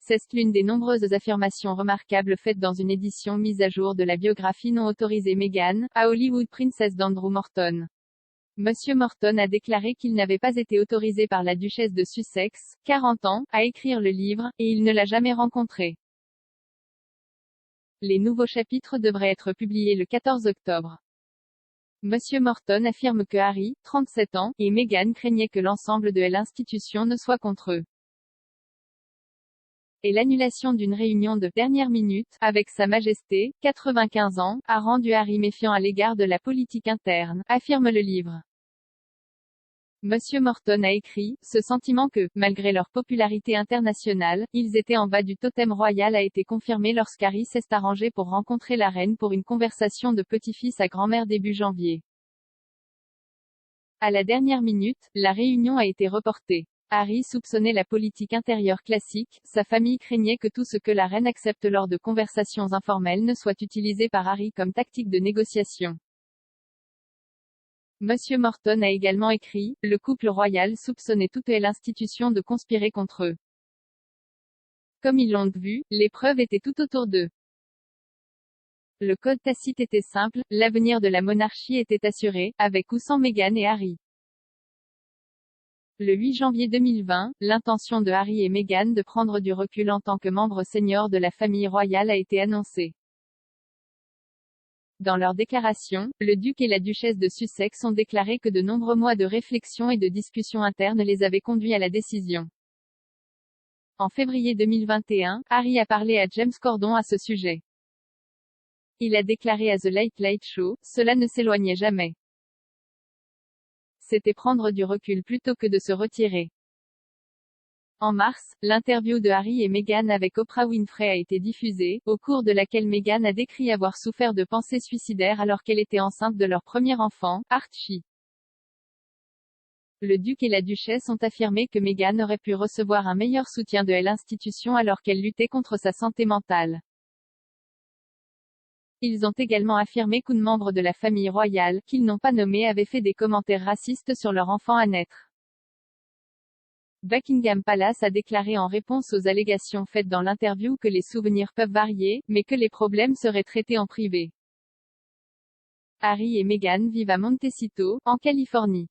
C'est l'une des nombreuses affirmations remarquables faites dans une édition mise à jour de la biographie non autorisée Meghan, à Hollywood Princess d'Andrew Morton. Monsieur Morton a déclaré qu'il n'avait pas été autorisé par la duchesse de Sussex, 40 ans, à écrire le livre, et il ne l'a jamais rencontrée. Les nouveaux chapitres devraient être publiés le 14 octobre. Monsieur Morton affirme que Harry, 37 ans, et Meghan craignaient que l'ensemble de l'institution ne soit contre eux. Et l'annulation d'une réunion de dernière minute, avec Sa Majesté, 95 ans, a rendu Harry méfiant à l'égard de la politique interne, affirme le livre. Monsieur Morton a écrit, ce sentiment que, malgré leur popularité internationale, ils étaient en bas du totem royal a été confirmé lorsqu'Harry s'est arrangé pour rencontrer la reine pour une conversation de petit-fils à grand-mère début janvier. À la dernière minute, la réunion a été reportée. Harry soupçonnait la politique intérieure classique, sa famille craignait que tout ce que la reine accepte lors de conversations informelles ne soit utilisé par Harry comme tactique de négociation. Monsieur Morton a également écrit, le couple royal soupçonnait toute l'institution de conspirer contre eux. Comme ils l'ont vu, les preuves étaient tout autour d'eux. Le code tacite était simple, l'avenir de la monarchie était assuré, avec ou sans Meghan et Harry. Le 8 janvier 2020, l'intention de Harry et Meghan de prendre du recul en tant que membres seniors de la famille royale a été annoncée. Dans leur déclaration, le duc et la duchesse de Sussex ont déclaré que de nombreux mois de réflexion et de discussions internes les avaient conduits à la décision. En février 2021, Harry a parlé à James Corden à ce sujet. Il a déclaré à The Late Late Show, cela ne s'éloignait jamais. C'était prendre du recul plutôt que de se retirer. En mars, l'interview de Harry et Meghan avec Oprah Winfrey a été diffusée, au cours de laquelle Meghan a décrit avoir souffert de pensées suicidaires alors qu'elle était enceinte de leur premier enfant, Archie. Le duc et la duchesse ont affirmé que Meghan aurait pu recevoir un meilleur soutien de l'institution alors qu'elle luttait contre sa santé mentale. Ils ont également affirmé qu'un membre de la famille royale, qu'ils n'ont pas nommé, avait fait des commentaires racistes sur leur enfant à naître. Buckingham Palace a déclaré en réponse aux allégations faites dans l'interview que les souvenirs peuvent varier, mais que les problèmes seraient traités en privé. Harry et Meghan vivent à Montecito, en Californie.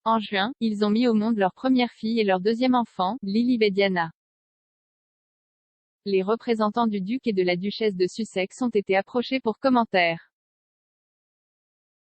En juin, ils ont mis au monde leur première fille et leur deuxième enfant, Lilibet Diana. Les représentants du duc et de la duchesse de Sussex ont été approchés pour commentaires.